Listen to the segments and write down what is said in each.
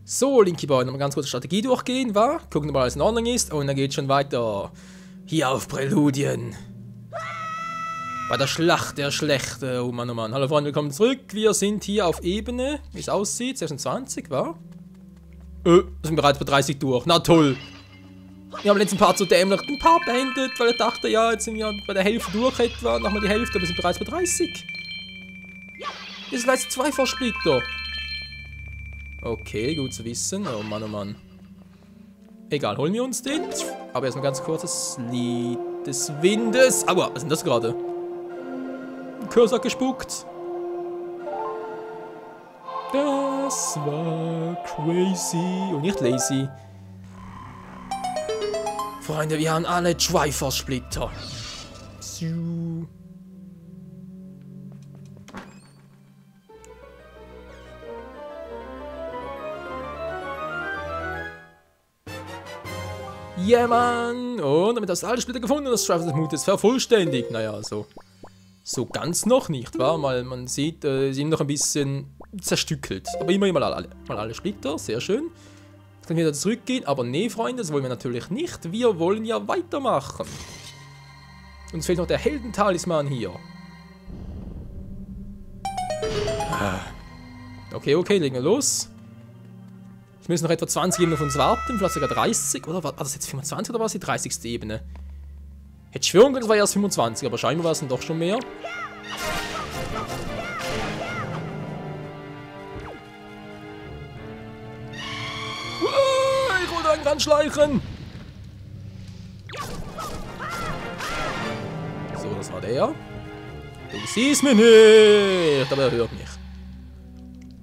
So, Linky Boy, nochmal ganz kurz die Strategie durchgehen, wa? Gucken, ob alles in Ordnung ist. Und dann geht's schon weiter. Hier auf Präludien. Bei der Schlacht der Schlechte. Oh Mann, oh Mann. Hallo Freunde, willkommen zurück. Wir sind hier auf Ebene, wie es aussieht, 26, wa? Wir sind bereits bei 30 durch. Na toll. Wir haben letzten Part so dämlich ein Part beendet, weil ich dachte, ja, jetzt sind wir bei der Hälfte durch etwa. Nochmal die Hälfte, aber wir sind bereits bei 30. Wir sind jetzt 2 Vorsplitter. Okay, gut zu wissen. Oh Mann, oh Mann. Egal, holen wir uns den. Aber erstmal ganz kurz das Lied des Windes. Aua, was ist denn das gerade? Ein Cursor hat gespuckt. Das war crazy und nicht lazy. Freunde, wir haben alle Triforce-Splitter. Ja, Mann! Und damit hast du alle Splitter gefunden und das Triforce des Mutes vervollständigt. Naja, so ganz noch nicht, wa? Mal man sieht, sie sind noch ein bisschen zerstückelt. Aber immerhin mal alle Splitter, sehr schön. Jetzt können wir wieder zurückgehen, aber nee, Freunde, das wollen wir natürlich nicht. Wir wollen ja weitermachen. Uns fehlt noch der Heldentalisman hier. Okay, legen wir los. Ich muss noch etwa 20 Ebenen auf uns warten, vielleicht sogar 30. Oder war das jetzt 25 oder war es die 30. Ebene? Hätte schwören können, das war erst 25, aber scheinbar war es dann doch schon mehr. Ich wollte einen ranschleichen. So, das war der. Du siehst mich nicht, aber er hört mich.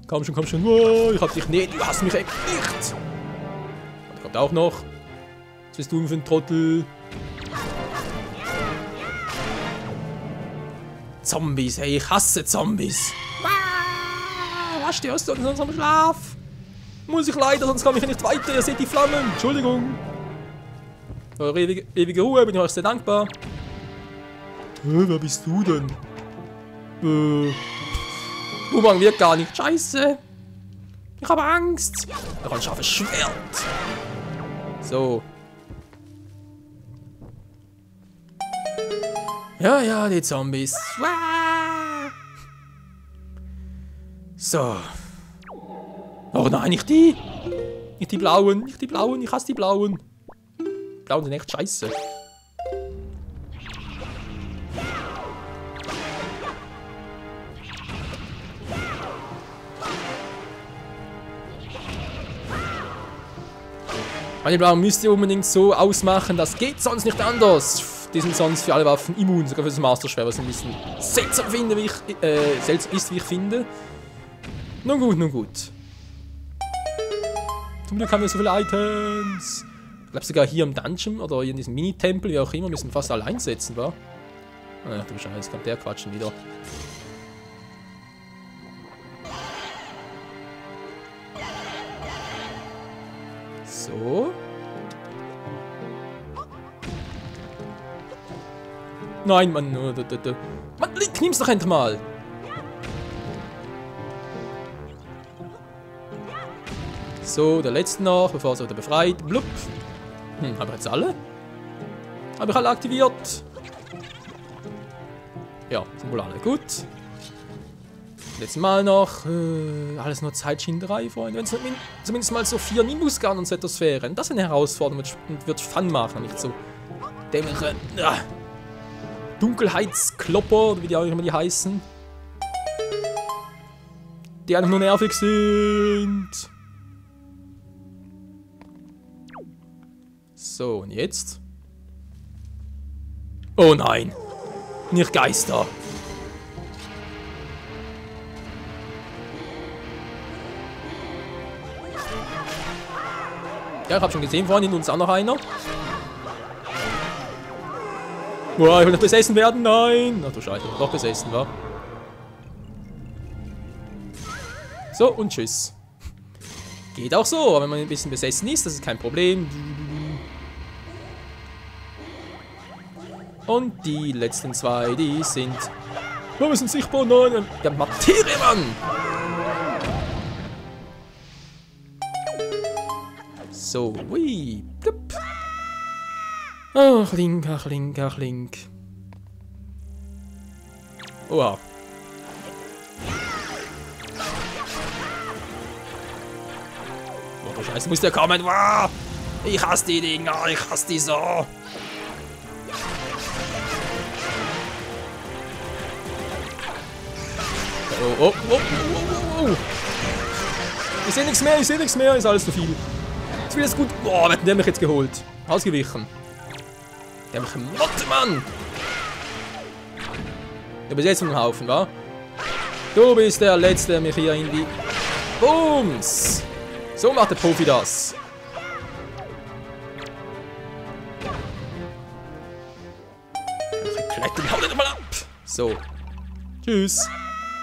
Komm schon, komm schon. Oh, ich hab dich nicht, du hast mich echt nicht. Und der kommt auch noch. Was bist du für ein Trottel? Zombies, hey, ich hasse Zombies. Was störst du in unserem Schlaf? Muss ich leider, sonst komme ich nicht weiter. Ihr seht die Flammen. Entschuldigung. Für eure ewige Ruhe bin ich euch sehr dankbar. Wer bist du denn? Boomerang wirkt gar nicht. Scheiße. Ich habe Angst. Noch ein scharfes Schwert. So. Ja, die Zombies. So. Oh nein, nicht die. Nicht die blauen. Nicht die blauen. Ich hasse die blauen. Die blauen sind echt scheiße. Die blauen müsst ihr unbedingt so ausmachen. Das geht sonst nicht anders. Die sind sonst für alle Waffen immun, sogar für das Master-Schwert, was ein bisschen seltsam finde, seltsam ist, wie ich finde. Nun gut, nun gut. Zum Glück haben wir so viele Items. Ich glaube sogar hier im Dungeon oder hier in diesem Mini-Tempel, wie auch immer, müssen wir fast alle einsetzen, wa? Ach du Scheiße, kommt der Quatschen wieder. So. Nein, Mann. Mann, Link, nimm's doch endlich mal. So, der letzte noch, bevor er wieder befreit. Blub. Habe ich jetzt alle? Habe ich alle aktiviert? Ja, sind wohl alle gut. Letztes Mal noch. Alles nur Zeitschinderei, Freunde. Wenn es zumindest mal so 4 Nimbus-Gun und so etwas wären. Das ist eine Herausforderung und wird Fun machen. Nicht so dämliche Dunkelheitsklopper, oder wie die auch immer die heißen. Die einfach nur nervig sind. So, und jetzt? Oh nein. Nicht Geister. Ja, ich hab schon gesehen, vorhin hinter uns auch noch einer. Boah, ich will nicht besessen werden, nein! Ach du Scheiße, ich bin doch besessen, wa? So, und tschüss. Geht auch so, aber wenn man ein bisschen besessen ist, das ist kein Problem. Und die letzten 2, die sind... Oh, wir sind sichtbar, nein! Ja, Materie, Mann! So, ui. Plupp. Ach, Link, ach, Link, ach, Link. Oha. Oh, Scheiße, muss der kommen. Wow. Ich hasse die Dinger, ich hasse die so. Oh, oh, oh, oh, oh, oh. Ich sehe nichts mehr, ist alles zu viel. Jetzt will es gut. Boah, wer hat der mich jetzt geholt? Ausgewichen. Der mich Motte, Mann! Du bist jetzt von dem Haufen, wa? Du bist der Letzte, der mich hier in die... Bums! So macht der Profi das. Kletten, hau den mal ab! So. Tschüss.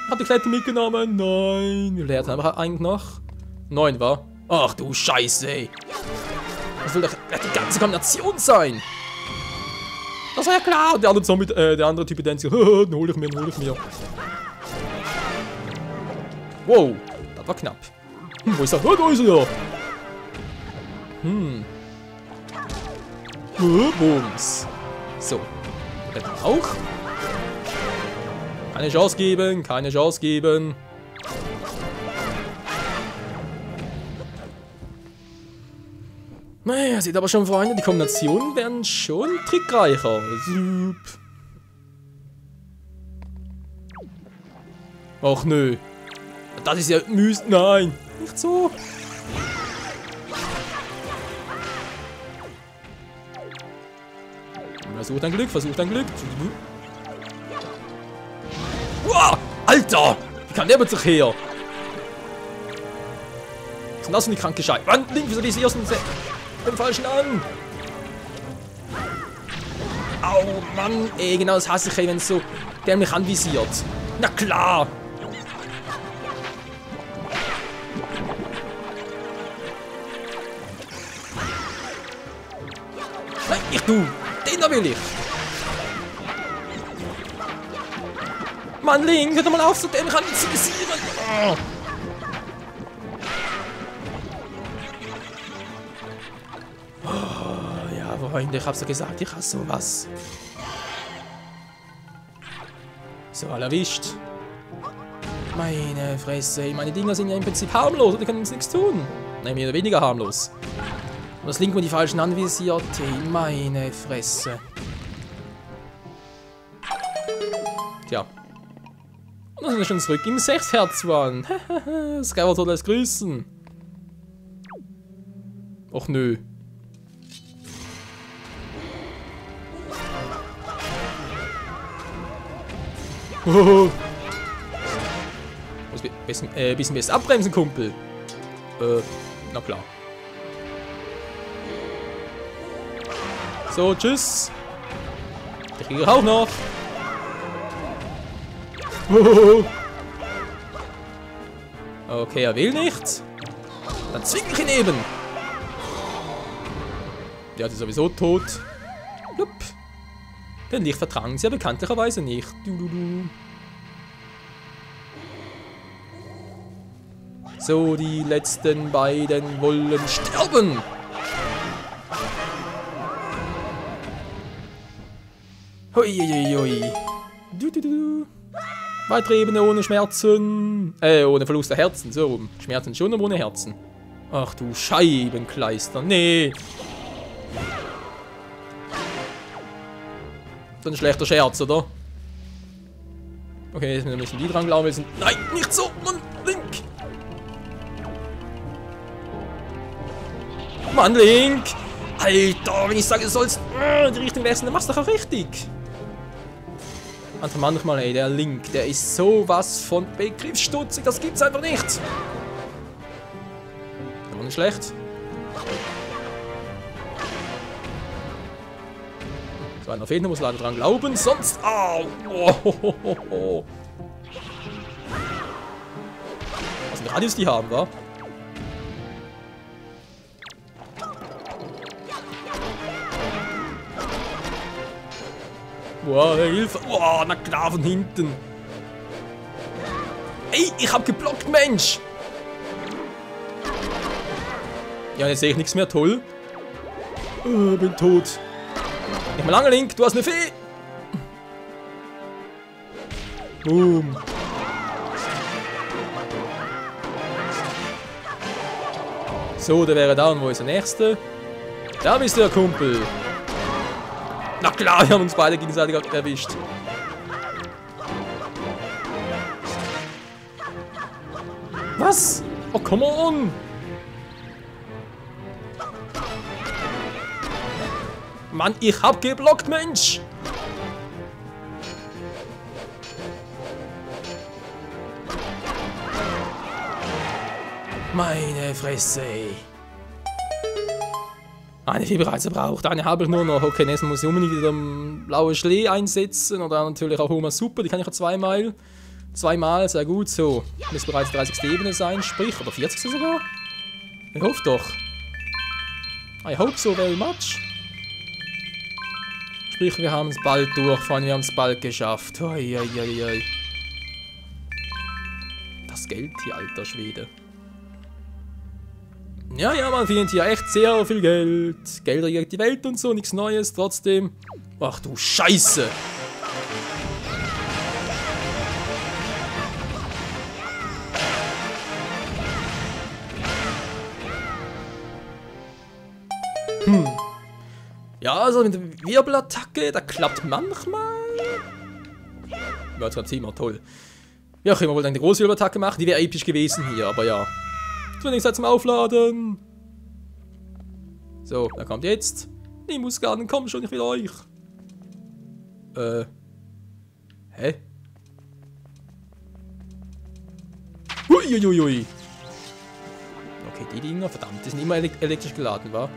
Hab die Kletten mitgenommen? Nein. Wie viel Herzen haben wir eigentlich noch? 9, wa? Ach du Scheiße, ey. Das will doch die ganze Kombination sein. Das war ja klar. Und der andere Zombie, der andere Typ denkt sich, den hol ich mir, den hol ich mir. Wow, das war knapp. Wo ist er? Oh, da ist er. Bums. So. Retten auch. Keine Chance geben, keine Chance geben. Naja, seht aber schon, Freunde, die Kombinationen werden schon trickreicher. Sup. Ach nö. Das ist ja mühsam. Nein, nicht so. Versuch dein Glück, versuch dein Glück. Wow, Alter! Wie kam der mit sich her? Was ist denn das für eine kranke Scheiße? Mann, Link, wieso die aus dem falschen an? Au, Mann, ey, genau das hasse ich, wenn es so dämlich anvisiert. Na klar! Nein, nicht du! Den da will ich! Mann, Link, hör doch mal auf, so dämlich anvisieren! Oh. Freunde, ich hab's ja gesagt, ich hasse sowas. So, alle erwischt. Meine Fresse, meine Dinger sind ja im Prinzip harmlos, die können uns nichts tun. Nein, mehr oder weniger harmlos. Und das Link mit die falschen anvisiert, hey, meine Fresse. Tja. Und dann sind wir schon zurück im 6-Herz-One. Skyward soll es grüßen. Och nö. Oh. Muss bisschen besser abbremsen, Kumpel. Na klar. So, tschüss. Der kriege ich auch noch. Oh. Okay, er will nicht. Dann zwing ich ihn eben. Der ist sowieso tot. Plupp. Denn Licht vertragen sie ja bekanntlicherweise nicht. So, die letzten beiden wollen sterben. Huiuiui. Weitere Ebene ohne Schmerzen. Ohne Verlust der Herzen, so rum. Schmerzen schon, aber ohne Herzen. Ach du Scheibenkleister, nee. So ein schlechter Scherz, oder? Okay, jetzt müssen die dran glauben. Nein, nicht so, Mann, Link! Mann, Link! Alter, wenn ich sage, du sollst die Richtung wechseln, dann machst du doch auch richtig. Also manchmal, ey, der Link, der ist sowas von begriffsstutzig, das gibt's einfach nicht. Das war nicht schlecht. So, einer fehlt, muss leider dran glauben, sonst... Au! Oh. Was für Radius die haben, wa? Wow, Hilfe! Wow, na klar, von hinten! Ey, ich hab geblockt, Mensch! Ja, jetzt sehe ich nichts mehr. Toll. Bin tot. Nicht mal lange, Link. Du hast eine Fee. Boom. So, der wäre da. Und wo ist der nächste? Da bist du, der Kumpel. Na klar, wir haben uns beide gegenseitig erwischt. Was? Oh, come on! Mann, ich hab geblockt, Mensch! Meine Fresse! Eine Fee bereits verbraucht, eine habe ich nur noch. Okay, nächstes muss ich unbedingt wieder blaue Schlee einsetzen oder natürlich auch Homer Super, die kann ich ja zweimal. Zweimal, sehr gut. So, muss bereits 30. Ebene sein, sprich, oder 40. sogar? Ich hoffe doch. I hope so very much. Sprich, wir haben es bald durchfahren, wir haben es bald geschafft. Oi, oi, oi, oi. Das Geld hier, alter Schwede. Ja, ja, man verdient hier echt sehr viel Geld. Geld regiert die Welt und so, nichts Neues, trotzdem. Ach du Scheiße. Ja, also mit der Wirbelattacke, da klappt manchmal. Ja, das war ziemlich toll. Ja, können wir wohl dann eine große Wirbelattacke machen, die wäre episch gewesen hier, aber ja. Jetzt zum Aufladen. So, wer kommt jetzt? Ich muss gar nicht kommen, schon ich will euch. Hä? Uiuiui. Okay, die Dinger, verdammt, die sind immer elektrisch geladen, wa?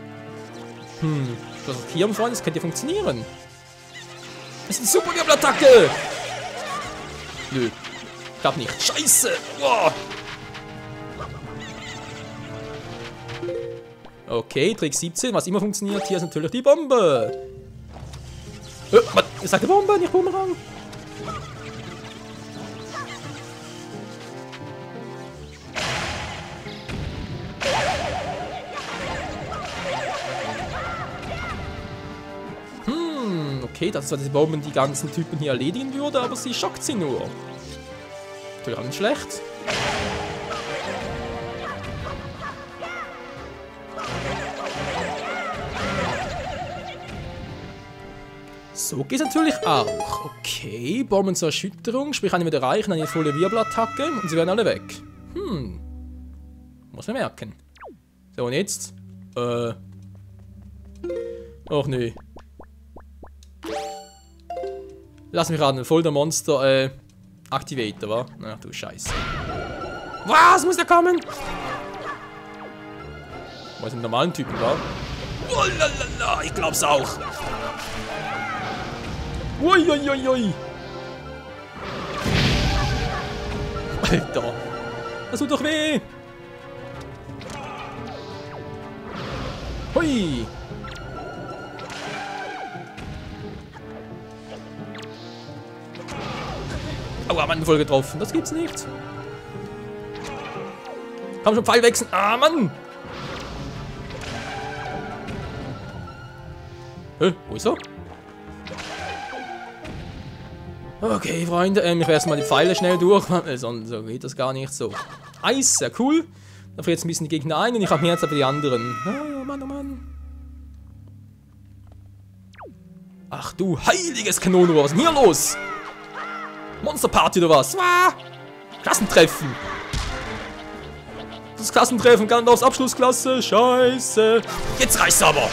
Das hier am Freund, das könnte ja funktionieren. Das ist eine super Wirbelattacke! Nö. Klappt nicht. Scheiße! Wow. Okay, Trick 17, was immer funktioniert, hier ist natürlich die Bombe. Was? Ich sagte Bombe, nicht Bumerang. Okay, das ist zwar diese Bomben die ganzen Typen hier erledigen würde, aber sie schockt sie nur. Natürlich auch nicht schlecht. So geht's natürlich auch. Okay, Bomben zur Erschütterung, sprich eine wieder erreichen, eine volle Wirbelattacke und sie werden alle weg. Muss man merken. So, und jetzt? Och nö. Lass mich raten, voll der Monster, Activator, wa? Ach du Scheiße. Was? Muss der kommen? Was sind normalen Typen, wa? Oh, lalala, ich glaub's auch. Uiuiui. Alter. Das tut doch weh. Hui. Aua, Mann, voll getroffen. Das gibt's nicht. Komm schon, Pfeil wechseln. Ah, Mann. Hä? Wo ist er? Okay, Freunde, ich werde erstmal die Pfeile schnell durch, sonst so geht das gar nicht so. Eis, sehr cool. Da friert jetzt ein bisschen die Gegner ein und ich habe mehr Zeit für die anderen. Oh Mann, oh Mann. Ach du heiliges Kanonenrohr, was ist denn hier los? Monsterparty oder was? Ah! Klassentreffen. Das Klassentreffen, Gandalfs Abschlussklasse. Scheiße. Jetzt reicht's aber.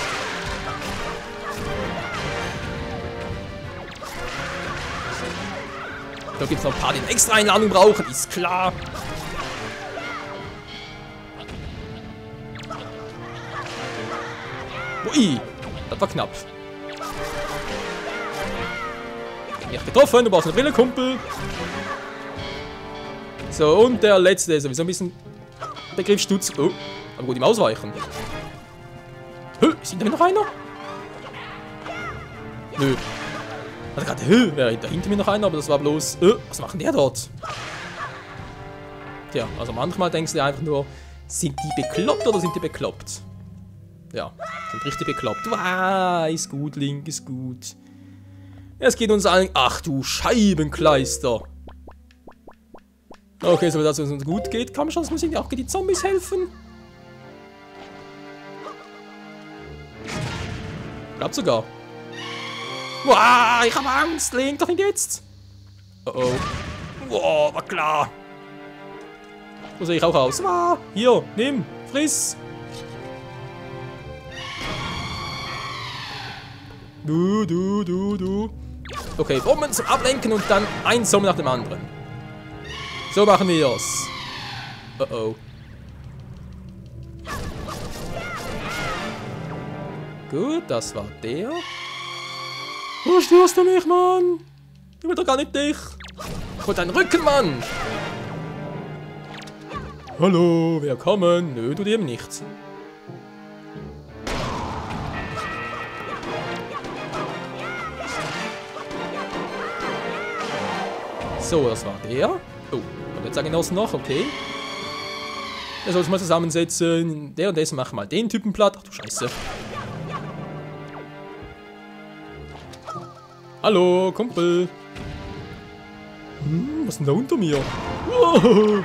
Da gibt es noch ein paar, die eine extra Einladung brauchen, ist klar. Ui, das war knapp. Nicht getroffen, du brauchst eine Brille, Kumpel. So, und der letzte ist sowieso ein bisschen Begriffsstutz. Oh, aber gut, ihm ausweichen. Ist hinter mir noch einer? Nö. Also gerade, wäre hinter mir noch einer, aber das war bloß, was macht denn der dort? Tja, also manchmal denkst du dir einfach nur, sind die bekloppt oder sind die bekloppt? Ja, sind richtig bekloppt. Wow, ist gut, Link, ist gut. Es geht uns allen... Ach du Scheibenkleister. Okay, so dass es uns gut geht. Komm schon, es müssen ja auch die Zombies helfen. Klappt sogar. Wow, ich hab Angst, Link, doch nicht jetzt. Oh oh. Wow, war klar. So sehe ich auch aus. Wow, hier, nimm, friss. Du. Okay, Bomben zum Ablenken und dann ein Zombie nach dem anderen. So machen wir's. Oh oh. Gut, das war der. Wo störst du mich, Mann? Ich will doch gar nicht dich. Ich will deinen Rücken, Mann. Hallo, wir kommen. Nö, du dir nichts. So, das war der. Oh, und jetzt sagen wir das noch, okay. Der soll es mal zusammensetzen. Der und das machen mal den Typen platt. Ach du Scheiße. Hallo, Kumpel. Was ist denn da unter mir? Wow.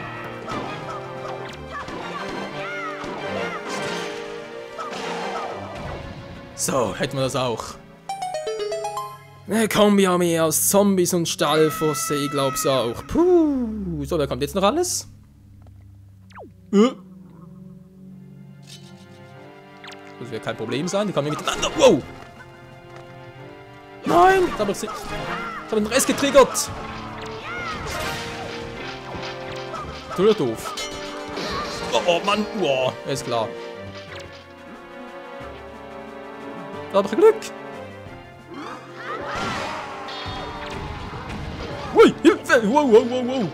So, hätten wir das auch. Eine Kombi-Armee aus Zombies und Stahlfosse, ich glaub's auch. Puh. So, wer kommt jetzt noch alles? Das wird kein Problem sein, die kommen miteinander. Wow! Nein! Ich habe den Rest getriggert! Total doof. Oh Mann! Wow, ist klar. Da hab ich Glück! Hui! Hilfe! Wow!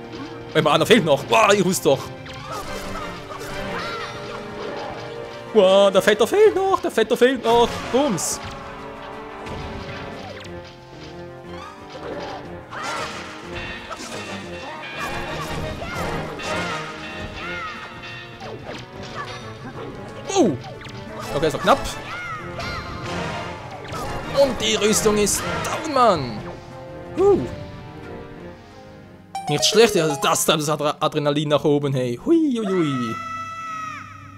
Einer fehlt noch! Wow, ich wusste doch! Wow, der Vetter fehlt noch! Bums! Oh! Okay, so knapp. Und die Rüstung ist down, Mann! Nicht schlecht, also das treibt das Adrenalin nach oben, hey. Hui.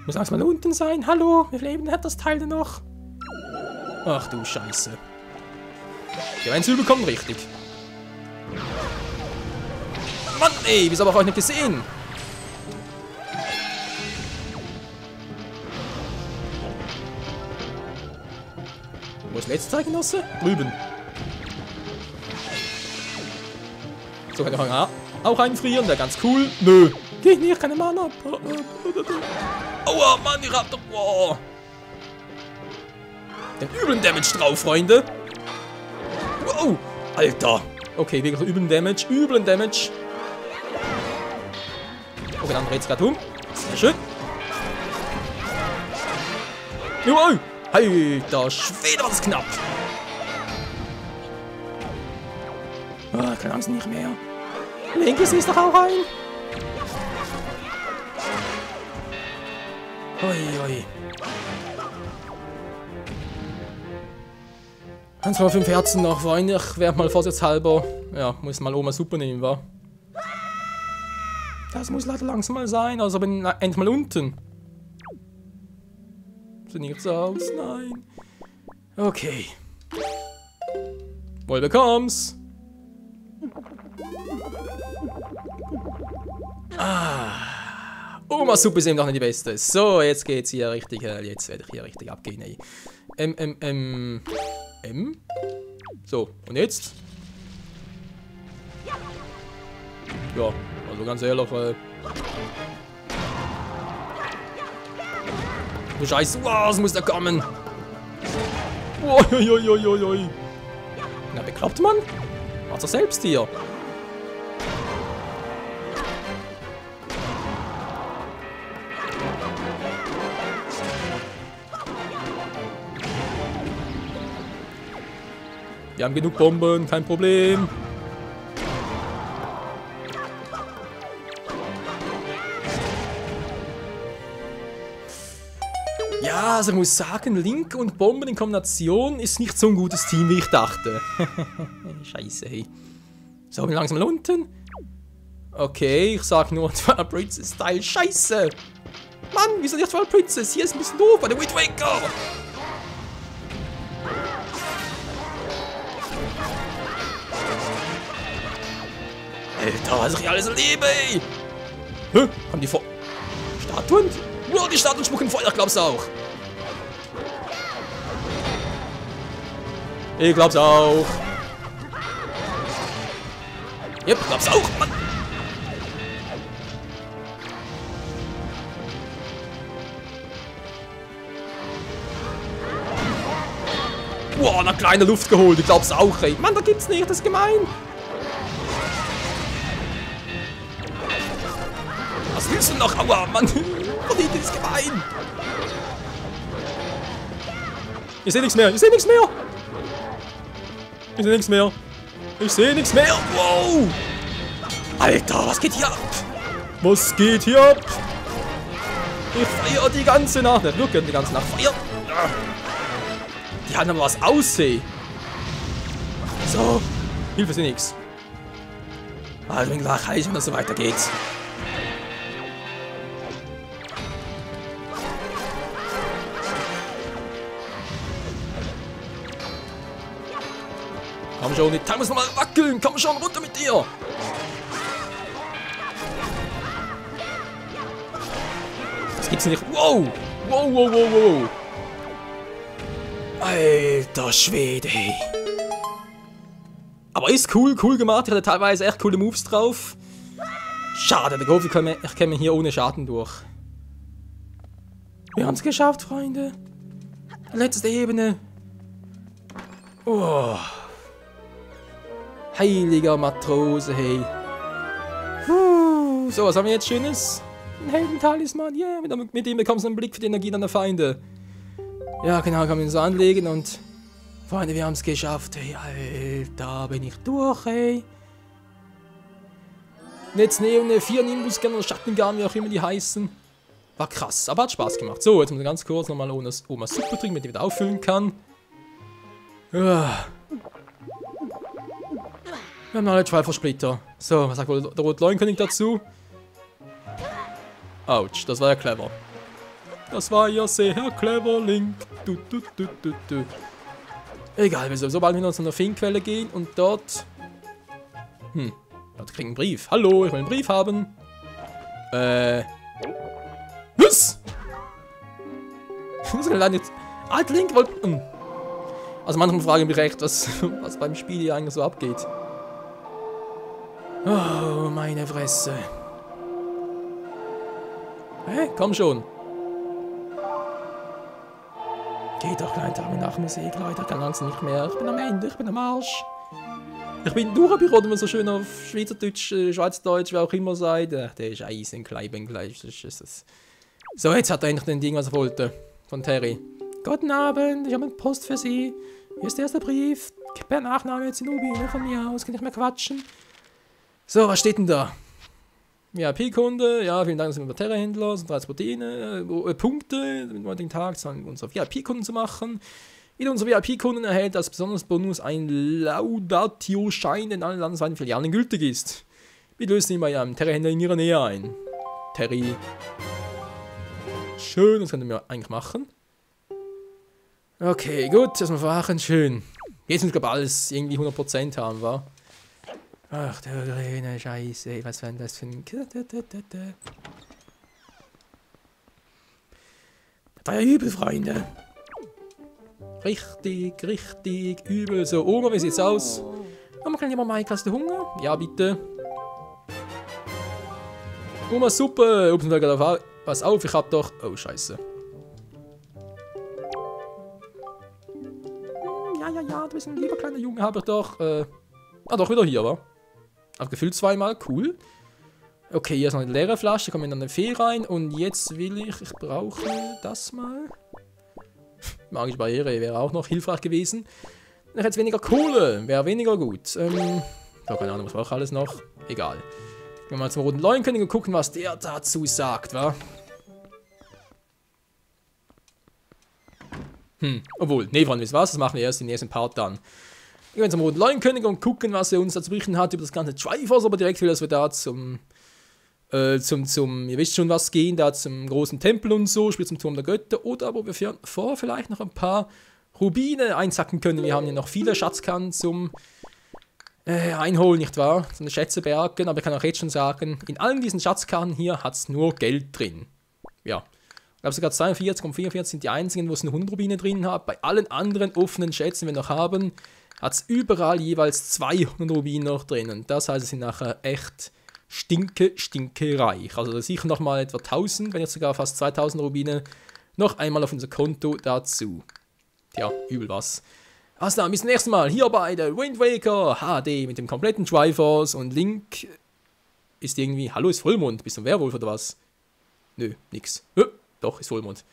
Muss erstmal unten sein. Hallo, wie viel Leben hat das Teil denn noch? Ach du Scheiße. Die eins überkommen richtig. Mann, ey, wieso habe ich euch nicht gesehen? Wo ist der letzte Zeitgenosse? Drüben. So kann ich auch einfrieren, der ganz cool. Nö. Geht nicht, keine Mana. Aua, Mann, ihr habt doch... Wow. Den üblen Damage drauf, Freunde. Wow, Alter. Okay, wirklich üblen Damage. Okay, dann dreht's gerade um. Sehr schön. Wow. Alter Schwede, war das knapp. Ah, keine Angst, nicht mehr. Linkes ist doch auch ein. Ui. 1,5 Herzen noch, Freunde. Ich werde mal vorsichtshalber. Ja, muss mal Oma Suppe nehmen, wa? Das muss leider langsam mal sein, also bin ich endlich mal unten. Sieht nichts aus, nein. Okay. Wohl bekomm's. Oma Suppe ist eben noch nicht die beste. So, jetzt geht's hier richtig, jetzt werde ich hier richtig abgehen, ey. So, und jetzt? Ja, also ganz ehrlich, du Scheiße, was muss da kommen? Uiuiuiui. Na, bekloppt man? Macht's doch selbst hier. Wir haben genug Bomben, kein Problem. Ja, also ich muss sagen, Link und Bomben in Kombination ist nicht so ein gutes Team, wie ich dachte. Scheiße, hey. So, bin langsam unten. Okay, ich sag nur Twilight Princess Style. Scheiße! Mann, wieso nicht Twilight Princess? Hier ist ein bisschen doof bei der Wind Waker. Alter, was ich alles erlebe, ey! Hä? Haben die vor... Statuen? Wow, die Statuen spucken Feuer, glaub's auch. Ich glaub's auch. Yep, glaub's auch, Mann. Boah, eine kleine Luft geholt, ich glaub's auch, ey. Mann, da gibt's nicht, das ist gemein. Was willst du noch? Aua, Mann. Verdient, das ist gemein. Ich seh nichts mehr, ich seh nichts mehr. Ich seh nichts mehr. Ich seh nichts mehr. Wow. Alter, was geht hier ab? Was geht hier ab? Ich feier die ganze Nacht. Nicht wirklich die ganze Nacht. Feier. Die haben aber was aussehen. So. Hilfe ist nix. Also ich bin gleich heiß, wenn das so weitergeht. Komm schon, die Teil muss nochmal wackeln. Komm schon, runter mit dir. Das gibt's nicht. Wow. Wow, wow, wow, wow. Alter Schwede. Aber ist cool, cool gemacht. Ich hatte teilweise echt coole Moves drauf. Schade, der Gofi, ich käme hier ohne Schaden durch. Wir haben es geschafft, Freunde. Letzte Ebene. Oh. Heiliger Matrose, hey. So, was haben wir jetzt Schönes? Ein Heldentalisman, yeah. Mit dem bekommst du einen Blick für die Energie deiner Feinde. Ja, genau, kann man ihn so anlegen und... Freunde, wir haben es geschafft, hey. Alter, bin ich durch, hey. Jetzt Neone, 4 Nimbus-Scanner oder Schattengarn, wie auch immer die heißen. War krass, aber hat Spaß gemacht. So, jetzt müssen wir ganz kurz nochmal Omas Suppe trinken, mit dem ich wieder auffüllen kann. Ja. Wir haben noch alle Schweifelsplitter. So, was sagt wohl der Rot-Leuenkönig dazu? Autsch, das war ja clever. Das war ja sehr clever, Link. Egal, wir sollen sobald wir noch zu einer Feenquelle gehen und dort... dort kriegen wir einen Brief. Hallo, ich will einen Brief haben. Was? Alter, Link wollte... Also manchmal fragen mich recht, was beim Spiel hier eigentlich so abgeht. Oh, meine Fresse. Hä? Komm schon. Geht doch gleich nach Musik, Leute. Ich kann langsam nicht mehr. Ich bin am Ende, ich bin am Arsch. Ich bin durch, wie man so schön auf Schweizerdeutsch, Schweizerdeutsch, wie auch immer sagt. Der ist Eisen, Kleiben gleich. So, jetzt hat er endlich den Ding, was er wollte. Von Terry. Guten Abend, ich habe eine Post für Sie. Hier ist der erste Brief. Per Nachname Zinubi, ne, von mir aus. Kann ich mehr quatschen. So, was steht denn da? VIP-Kunde, ja, vielen Dank, dass wir über Terra-Händler, sind 30 Proteine, Punkte, mit dem heutigen Tag zahlen wir unsere VIP-Kunden zu machen. Jeder unserer VIP-Kunden erhält als besonderes Bonus einen Laudatio-Schein, der in allen landesweiten Filialen gültig ist. Wir lösen ihn bei einem Terra-Händler in ihrer Nähe ein. Terry. Schön, das könnten wir eigentlich machen. Okay, gut, erstmal verwachen, schön. Jetzt müssen wir, glaube ich, alles irgendwie 100% haben, wa? Ach, der grüne Scheiße, was war denn das für ein... Das war ja übel, Freunde. Richtig, richtig übel. So, Oma, wie sieht's aus? Oma, kann lieber Mike, hast du Hunger? Ja, bitte. Oma, Suppe. Ups, mir gerade was auf, ich hab doch... Oh, Scheiße. Ja, du bist ein lieber kleiner Junge, hab ich doch... doch, wieder hier, wa? Aber gefühlt zweimal, cool. Okay, hier ist noch eine leere Flasche, kommen wir in eine Fee rein. Und jetzt will ich brauche das mal. Magische Barriere wäre auch noch hilfreich gewesen. Dann hätte es weniger Kohle, wäre weniger gut. Keine Ahnung, was brauche ich alles noch? Egal. Gehen wir mal zum Roten Leuenkönig und gucken, was der dazu sagt, wa? Obwohl, nee, Freunde, wisst ihr was? Das machen wir erst im nächsten Part dann. Wir gehen zum Roten Leuenkönig und gucken, was er uns da zu berichten hat über das ganze Triforce, aber direkt will, dass wir da ihr wisst schon was, gehen, da zum großen Tempel und so, sprich zum Turm der Götter, oder wo wir vielleicht noch ein paar Rubine einsacken können. Wir haben ja noch viele Schatzkarten zum einholen, nicht wahr? So eine Schätze bergen, aber ich kann auch jetzt schon sagen, in allen diesen Schatzkarten hier hat es nur Geld drin. Ja. Ich glaube sogar 42 und 44 sind die einzigen, wo es eine 100 Rubine drin hat. Bei allen anderen offenen Schätzen, die wir noch haben, hat es überall jeweils 200 Rubine noch drin. Und das heißt, es sind nachher echt stinke reich. Also sicher nochmal etwa 1000, wenn jetzt sogar fast 2000 Rubine noch einmal auf unser Konto dazu. Tja, übel was. Also dann, bis zum nächsten Mal hier bei der Wind Waker HD mit dem kompletten Triforce und Link ist irgendwie, hallo, ist Vollmond, bist du ein Werwolf oder was? Nö, nix. Doch, ist Vollmond.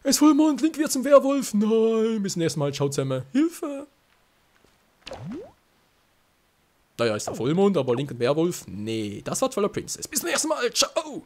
Ist Vollmond, Link wird zum Werwolf. Nein, bis zum nächsten Mal, ciao zusammen. Hilfe! Naja, ist der Vollmond, aber Link und Werwolf? Nee, das war Twilight Princess. Bis zum nächsten Mal, ciao!